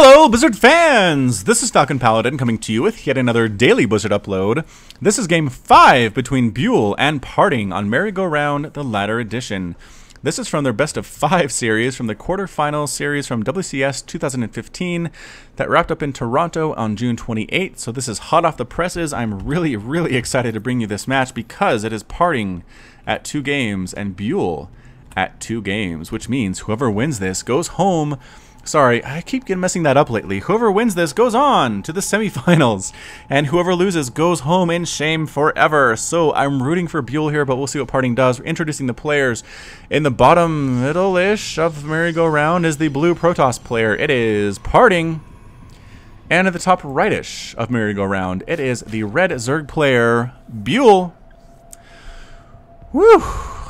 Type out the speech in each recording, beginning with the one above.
Hello, Blizzard fans! This is Falcon Paladin coming to you with yet another daily Blizzard upload. This is Game 5 between ByuL and PartinG on Merry-Go-Round, the Ladder Edition. This is from their Best of 5 series, from the quarterfinal series from WCS 2015 that wrapped up in Toronto on June 28th. So this is hot off the presses. I'm really excited to bring you this match because it is PartinG at 2 games and ByuL at 2 games, which means whoever wins this goes home. Sorry, I keep messing that up lately. Whoever wins this goes on to the semifinals, and whoever loses goes home in shame forever. So I'm rooting for ByuL here, but we'll see what PartinG does. We're introducing the players. In the bottom middle-ish of Merry-Go-Round is the blue Protoss player. It is PartinG. And at the top right-ish of Merry-Go-Round, it is the red Zerg player, ByuL. Whew!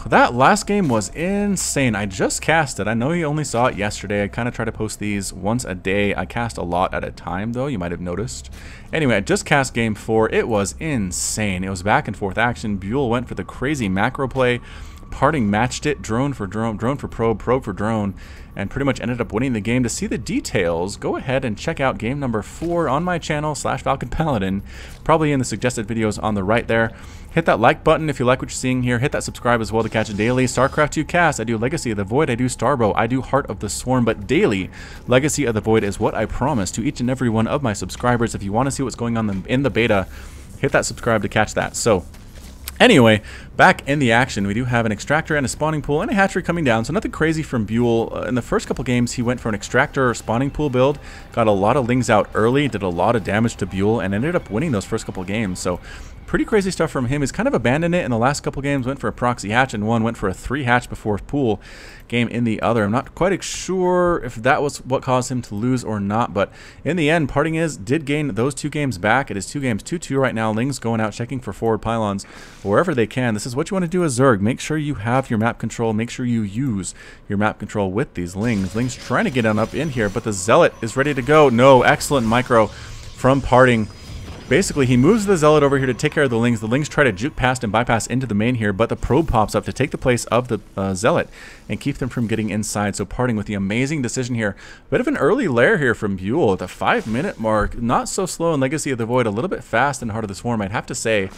That last game was insane. I just cast it. I know you only saw it yesterday. I kind of try to post these once a day. I cast a lot at a time, though. You might have noticed. Anyway, I just cast Game 4. It was insane. It was back and forth action. ByuL went for the crazy macro play. PartinG matched it, drone for drone, drone for probe, probe for drone, and pretty much ended up winning the game. To see the details, go ahead and check out game number 4 on my channel, /Falcon Paladin, probably in the suggested videos on the right there. Hit that like button if you like what you're seeing here. Hit that subscribe as well to catch a daily Starcraft 2 cast. I do Legacy of the Void, I do Starbow, I do Heart of the Swarm, but daily Legacy of the Void is what I promise to each and every one of my subscribers. If you want to see what's going on in the beta, hit that subscribe to catch that. So anyway, back in the action, we do have an extractor and a spawning pool and a hatchery coming down, so nothing crazy from ByuL. In the first couple games, he went for an extractor or spawning pool build, got a lot of lings out early, did a lot of damage to ByuL, and ended up winning those first couple games. So pretty crazy stuff from him. He's kind of abandoned it in the last couple games, went for a proxy hatch in one, went for a 3 hatch before pool game in the other. I'm not quite sure if that was what caused him to lose or not, but in the end, PartinG did gain those 2 games back. It is 2 games, 2-2 right now. Lings going out, checking for forward pylons wherever they can. This is what you want to do as Zerg. Make sure you have your map control. Make sure you use your map control with these Lings. Lings trying to get on up in here, but the Zealot is ready to go. No, excellent micro from PartinG. Basically, he moves the Zealot over here to take care of the Lings. The Lings try to juke past and bypass into the main here, but the probe pops up to take the place of the Zealot and keep them from getting inside. So PartinG with the amazing decision here. Bit of an early lair here from ByuL at the 5-minute mark. Not so slow in Legacy of the Void, a little bit fast in Heart of the Swarm, I'd have to say.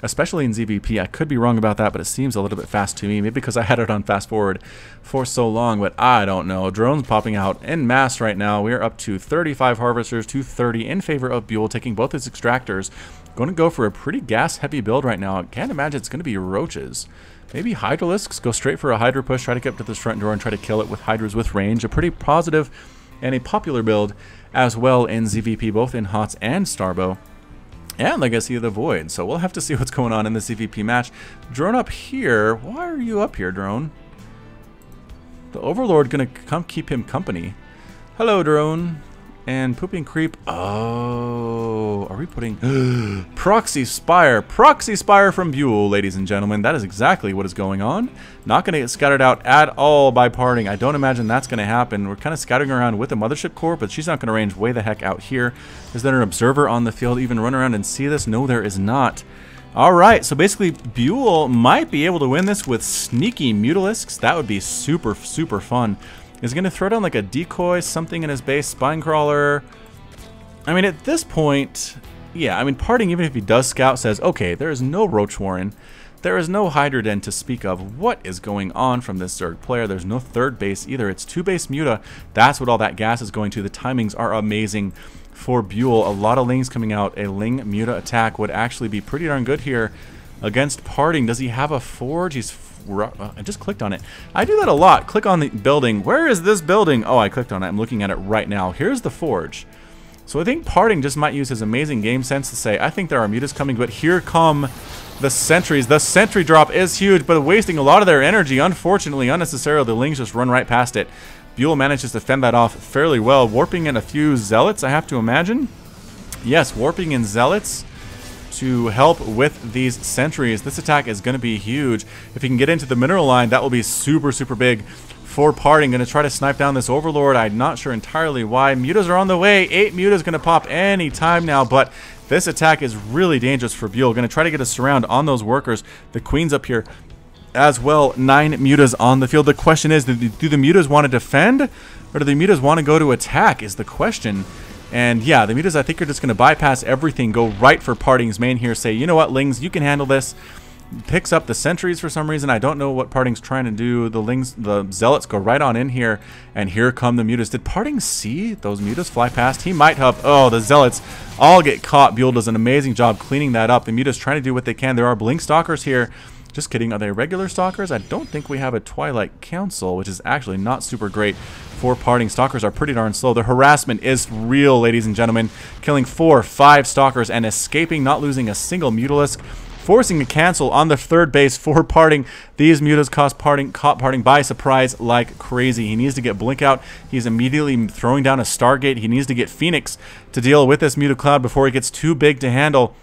Especially in ZVP. I could be wrong about that, but it seems a little bit fast to me. Maybe because I had it on fast forward for so long, but I don't know. Drones popping out en masse right now. We are up to 35 harvesters to 30 in favor of ByuL, taking both his extractors. Going to go for a pretty gas-heavy build right now. I can't imagine it's going to be roaches. Maybe Hydralisks. Go straight for a Hydra push, try to get up to this front door and try to kill it with Hydras with range. A pretty positive and a popular build as well in ZVP, both in HOTS and Starbow. And Legacy of the Void. So we'll have to see what's going on in the CVP match. Drone up here. Why are you up here, Drone? The Overlord gonna come keep him company. Hello, Drone. And Pooping Creep. Oh, are we putting Proxy Spire? Proxy Spire from ByuL, ladies and gentlemen. That is exactly what is going on. Not going to get scattered out at all by PartinG. I don't imagine that's going to happen. We're kind of scattering around with the Mothership Core, but she's not going to range way the heck out here. Is there an observer on the field even run around and see this? No, there is not. Alright, so basically ByuL might be able to win this with sneaky Mutalisks. That would be super fun. Is going to throw down like a decoy, something in his base, spine crawler. I mean, at this point, yeah, I mean, PartinG, even if he does scout, says, okay, there is no Roach Warren. There is no Hydra Den to speak of. What is going on from this Zerg player? There's no third base either. It's 2 base Muta. That's what all that gas is going to. The timings are amazing for ByuL. A lot of Lings coming out. A Ling Muta attack would actually be pretty darn good here against PartinG. Does he have a Forge? I just clicked on it. I do that a lot. Click on the building. Where is this building? Oh, I clicked on it. I'm looking at it right now. Here's the Forge. So I think PartinG just might use his amazing game sense to say, I think there are mutas coming, but here come the sentries. The sentry drop is huge, but wasting a lot of their energy. Unfortunately, unnecessarily, the Lings just run right past it. ByuL manages to fend that off fairly well. Warping in a few Zealots, I have to imagine. Yes, warping in Zealots to help with these sentries. This attack is going to be huge. If he can get into the mineral line, that will be super big for PartinG. Going to try to snipe down this Overlord. I'm not sure entirely why. Mutas are on the way. 8 mutas going to pop any time now, but this attack is really dangerous for ByuL. Going to try to get a surround on those workers. The Queen's up here as well. 9 mutas on the field. The question is, do the mutas want to defend, or do the mutas want to go to attack is the question. And yeah, the mutas I think are just going to bypass everything, go right for PartinG's main here, say, you know what, Lings, you can handle this. Picks up the sentries for some reason. I don't know what PartinG's trying to do. The zealots go right on in here, and here come the mutas. Did PartinG see those mutas fly past? He might have. Oh, the zealots all get caught. ByuL does an amazing job cleaning that up. The mutas trying to do what they can. There are blink stalkers here. Just kidding. Are they regular stalkers? I don't think we have a Twilight Council, which is actually not super great for PartinG. Stalkers are pretty darn slow. The harassment is real, ladies and gentlemen. Killing 4, 5 stalkers and escaping, not losing a single mutalisk. Forcing a cancel on the third base for PartinG. These mutas caught PartinG by surprise like crazy. He needs to get Blink out. He's immediately throwing down a Stargate. He needs to get Phoenix to deal with this muta cloud before it gets too big to handle.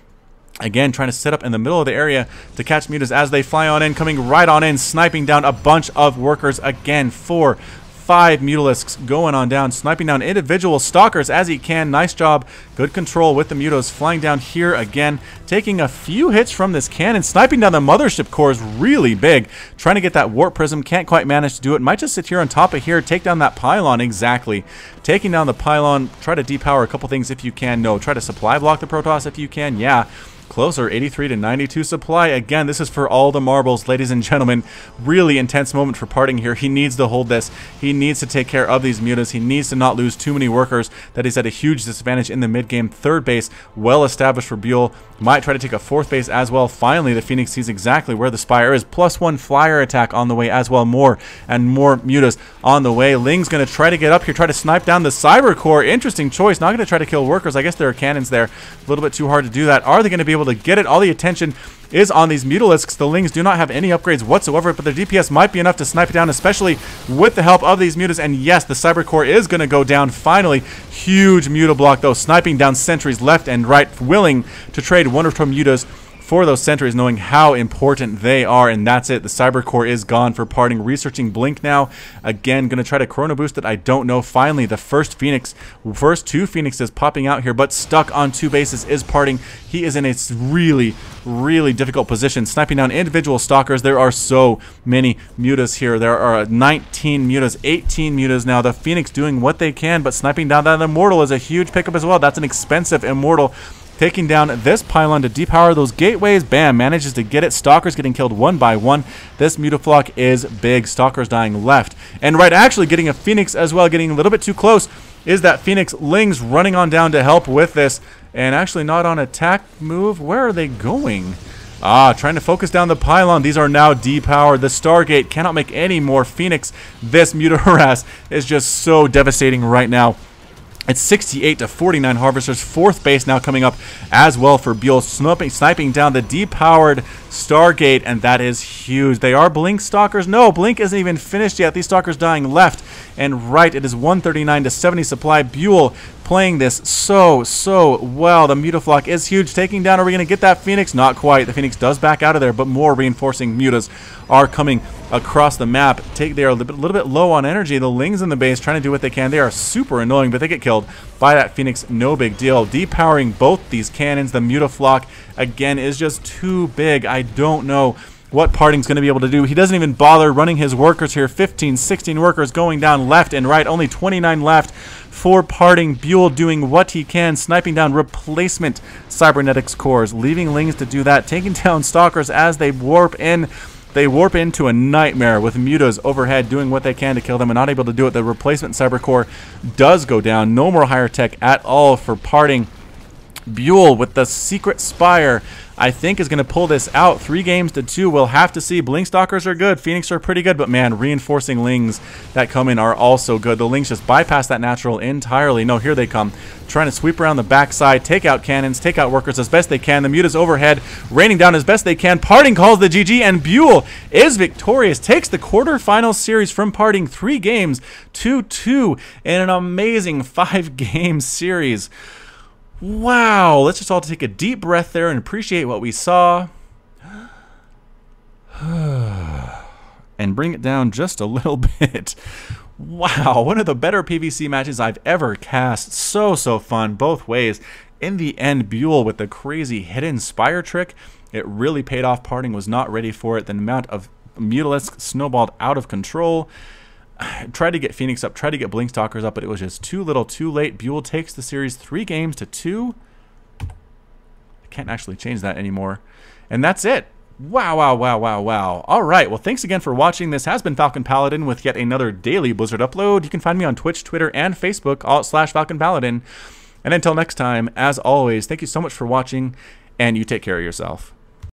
Again, trying to set up in the middle of the area to catch mutas as they fly on in, coming right on in, sniping down a bunch of workers. Again, 4, 5 mutalisks going on down, sniping down individual stalkers as he can. Nice job. Good control with the mutas. Flying down here again, taking a few hits from this cannon. Sniping down the mothership core is really big. Trying to get that warp prism. Can't quite manage to do it. Might just sit here on top of here. Take down that pylon. Exactly. Taking down the pylon. Try to depower a couple things if you can. No. Try to supply block the Protoss if you can. Yeah. Closer, 83 to 92 supply. Again, this is for all the marbles, ladies and gentlemen. Really intense moment for PartinG here. He needs to hold this. He needs to take care of these mutas. He needs to not lose too many workers. That is at a huge disadvantage in the mid-game. Third base, well established for ByuL. Might try to take a fourth base as well. Finally, the Phoenix sees exactly where the Spire is. +1 flyer attack on the way as well. More and more mutas on the way. Ling's going to try to get up here, try to snipe down the Cyber Core. Interesting choice. Not going to try to kill workers. I guess there are cannons there. A little bit too hard to do that. Are they going to be able to get it? All the attention is on these mutalisks. The Lings do not have any upgrades whatsoever, but their DPS might be enough to snipe it down, especially with the help of these mutas. And yes, the Cyber Core is going to go down finally. Huge muta block though, sniping down sentries left and right, willing to trade wonderful mutas for those sentries, knowing how important they are. And that's it. The Cyber Core is gone for PartinG. Researching Blink now. Again, going to try to Chrono Boost it. I don't know. Finally, the first two Phoenixes popping out here, but stuck on 2 bases is PartinG. He is in a really, really difficult position. Sniping down individual stalkers. There are so many mutas here. There are 19 mutas, 18 mutas now. The Phoenix doing what they can, but sniping down that Immortal is a huge pickup as well. That's an expensive Immortal. Taking down this pylon to depower those gateways. Bam, manages to get it. Stalkers getting killed one by one. This mutaflock is big. Stalkers dying left and right. Actually getting a Phoenix as well, getting a little bit too close. Is that Phoenix. Lings running on down to help with this, and actually not on attack move. Where are they going? Trying to focus down the pylon. These are now depowered. The Stargate cannot make any more Phoenix. This muta harass is just so devastating right now. It's 68 to 49 Harvesters. Fourth base now coming up as well for ByuL. Sniping down the depowered Stargate, and that is huge. They are Blink Stalkers. No, Blink isn't even finished yet. These Stalkers dying left and right. It is 139 to 70 supply. ByuL playing this so well. The mutaflock is huge. Taking down, are we going to get that Phoenix? Not quite. The Phoenix does back out of there, but more reinforcing mutas are coming across the map. They are a little bit low on energy. The Lings in the base trying to do what they can. They are super annoying, but they get killed by that Phoenix. No big deal. Depowering both these cannons. The mutaflock, again, is just too big. I don't know what PartinG's going to be able to do. He doesn't even bother running his workers here. 15, 16 workers going down left and right. Only 29 left for PartinG. ByuL doing what he can, sniping down replacement cybernetics cores, leaving Lings to do that, taking down stalkers as they warp in. They warp into a nightmare with mutas overhead doing what they can to kill them and not able to do it. The replacement cyber core does go down. No more higher tech at all for PartinG. ByuL with the secret Spire, I think, is going to pull this out. 3 games to 2. We'll have to see. Blink Stalkers are good. Phoenix are pretty good. But, man, reinforcing Lings that come in are also good. The Lings just bypass that natural entirely. No, here they come. Trying to sweep around the backside, take out cannons, take out workers as best they can. The mutas overhead, raining down as best they can. PartinG calls the GG, and ByuL is victorious. Takes the quarterfinal series from PartinG. 3 games to 2 in an amazing 5-game series. Wow, let's just all take a deep breath there and appreciate what we saw. And bring it down just a little bit. Wow, one of the better PvC matches I've ever cast. So fun both ways. In the end, ByuL with the crazy hidden Spire trick, it really paid off. PartinG was not ready for it. The amount of Mutalisk snowballed out of control. Tried to get Phoenix up, tried to get Blinkstalkers up, but it was just too little, too late. ByuL takes the series 3 games to 2. I can't actually change that anymore. And that's it. Wow, wow, wow, wow, wow. All right, well, thanks again for watching. This has been Falcon Paladin with yet another daily Blizzard upload. You can find me on Twitch, Twitter, and Facebook, all / Falcon Paladin. And until next time, as always, thank you so much for watching, and you take care of yourself.